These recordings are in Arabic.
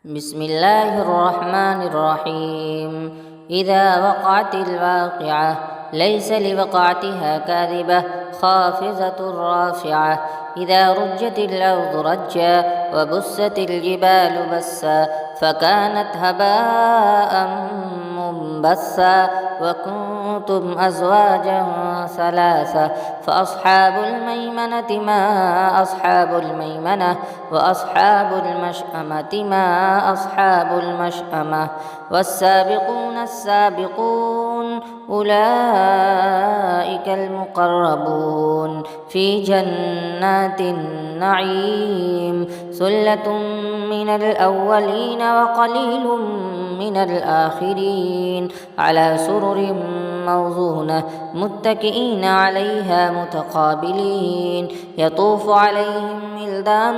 بسم الله الرحمن الرحيم. إذا وقعت الواقعة ليس لوقعتها كاذبة خافضة رافعة. إذا رجت الأرض رجا وبست الجبال بسا فكانت هباء منبثا وكنتم أزواجا ثلاثة فأصحاب الميمنة ما أصحاب الميمنة وأصحاب المشأمة ما أصحاب المشأمة. والسابقون السابقون أولئك المقربون في جنات النعيم. ثلة من الأولين وقليل من الآخرين على سرر موضونة متكئين عليها متقابلين. يطوف عليهم ولدان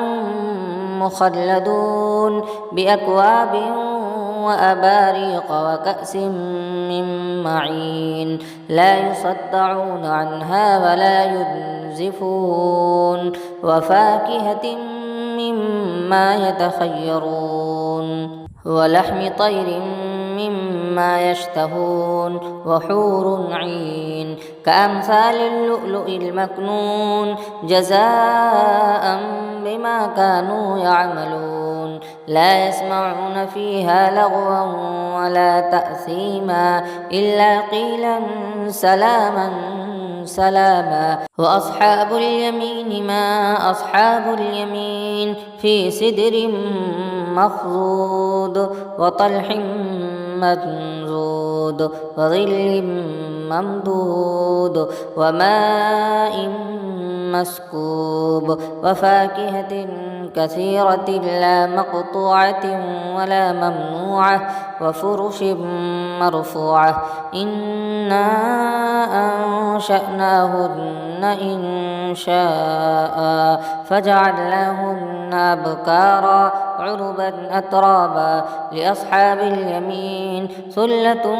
مخلدون بأكواب وأباريق وكأس من معين لا يصدعون عنها ولا ينزفون. وفاكهة مما يتخيرون ولحم طير مما يشتهون وحور عين كأمثال اللؤلؤ المكنون جزاء بما كانوا يعملون. لا يسمعون فيها لغوا ولا تأثيما إلا قيلا سلاما سلاما. وأصحاب اليمين ما أصحاب اليمين في سدر مخضود وطلح منضود وظل ممدود وماء مسكوب وفاكهة كثيرة لا مقطوعة ولا ممنوعة وفرش مرفوعة. إنا أنشأناهن إن شاء فجعلناهن أبكارا عربا أترابا. لأصحاب اليمين ثلة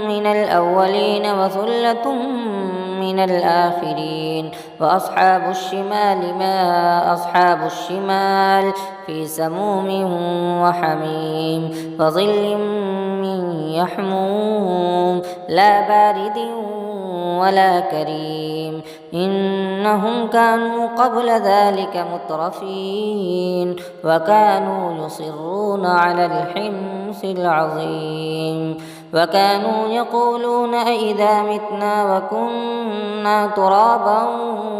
من الأولين وثلة من الآخرين. وأصحاب الشمال ما أصحاب الشمال في سموم وحميم وظل من يحموم لا بارد ولا كريم. إنهم كانوا قبل ذلك مترفين وكانوا يصرون على الحنث العظيم. وكانوا يقولون أئذا متنا وكنا ترابا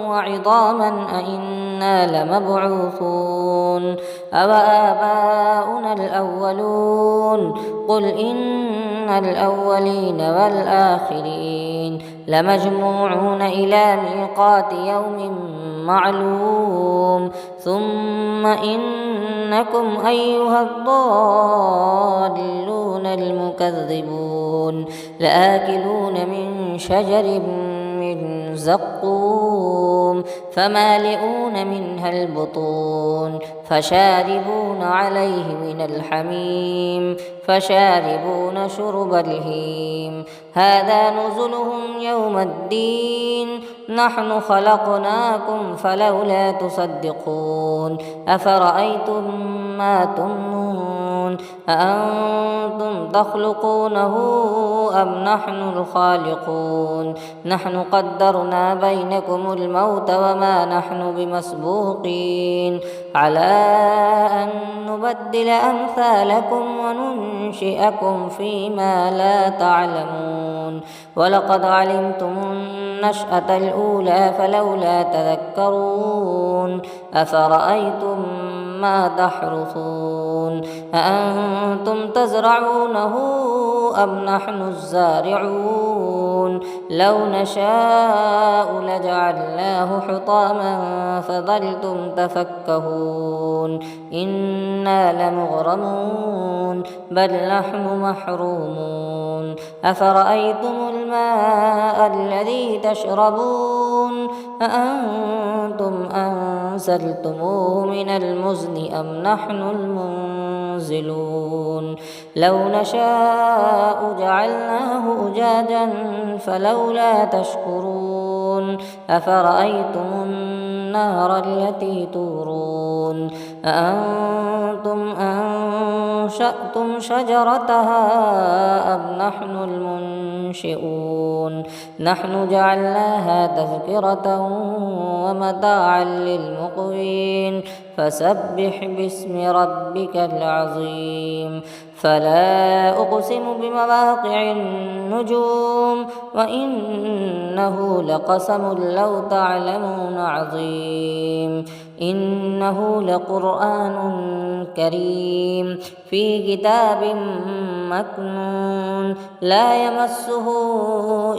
وعظاما أئنا لمبعوثون أوآباؤنا الأولون. قل إن الأولين والآخرين لمجموعون إلى ميقات يوم معلوم. ثم إنكم أيها الضالون المكذبون لآكلون من شجر من زقوم فمالئون منها البطون فشاربون عليه من الحميم فشاربون شرب الهيم. هذا نزلهم يوم الدين نحن خلقناكم فلولا تصدقون. أفرأيتم ما تمنون أأنتم تخلقونه أم نحن الخالقون. نحن قدرنا بينكم الموت وما نحن بمسبوقين على أن نبدل أمثالكم وننشئكم فيما لا تعلمون. ولقد علمتم النشأة الأولى فلولا تذكرون. أفرأيتم ما تحرثون أأنتم تزرعونه أم نحن الزارعون. لو نشاء لجعلناه حطاما فظلتم تفكهون. إنا لمغرمون بل نحن محرومون. أفرأيتم الماء الذي تشربون أأنتم أنزلتموه من المزن أم نحن المنزلون. لو نشاء جعلناه أجاجا فلولا تشكرون. أفرأيتم النار التي تورون أأنتم أنشأتم شجرتها أم نحن المنشئون نحن جعلناها تذكرة ومتاعا للمقوين فسبح باسم ربك العظيم فلا أقسم بمواقع النجوم وإنه لقسم لو تعلمون عظيم إنه لقرآن كريم في كتاب مكنون لا يمسه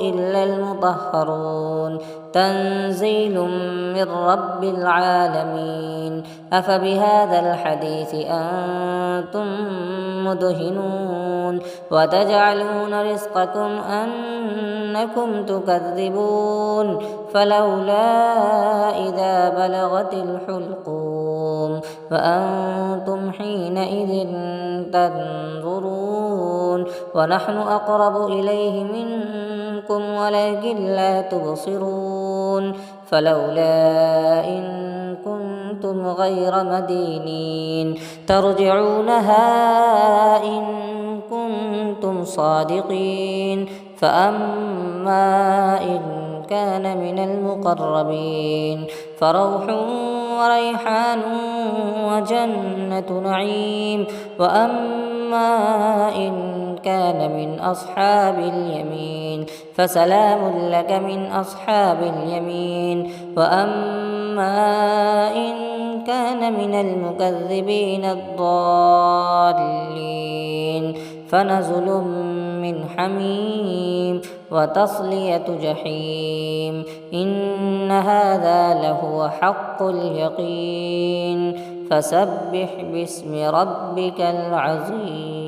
إلا المطهرون تنزيل من رب العالمين أفبهذا الحديث أنتم مدهنون وتجعلون رزقكم أنكم تكذبون فلولا إذا بلغت الحلقوم وأنتم حينئذ تنظرون ونحن أقرب إليه منكم ولكن لا تبصرون فلولا إن كنتم غير مدينين ترجعونها إن كنتم صادقين فأما إن كان من المقربين فروح وريحان وجنة نعيم وأما إن كان من أصحاب اليمين فسلام لك من أصحاب اليمين وأما إن كان من المكذبين الضالين فنزل من حميم وتصلية جحيم إن هذا لهو حق اليقين فسبح باسم ربك العظيم.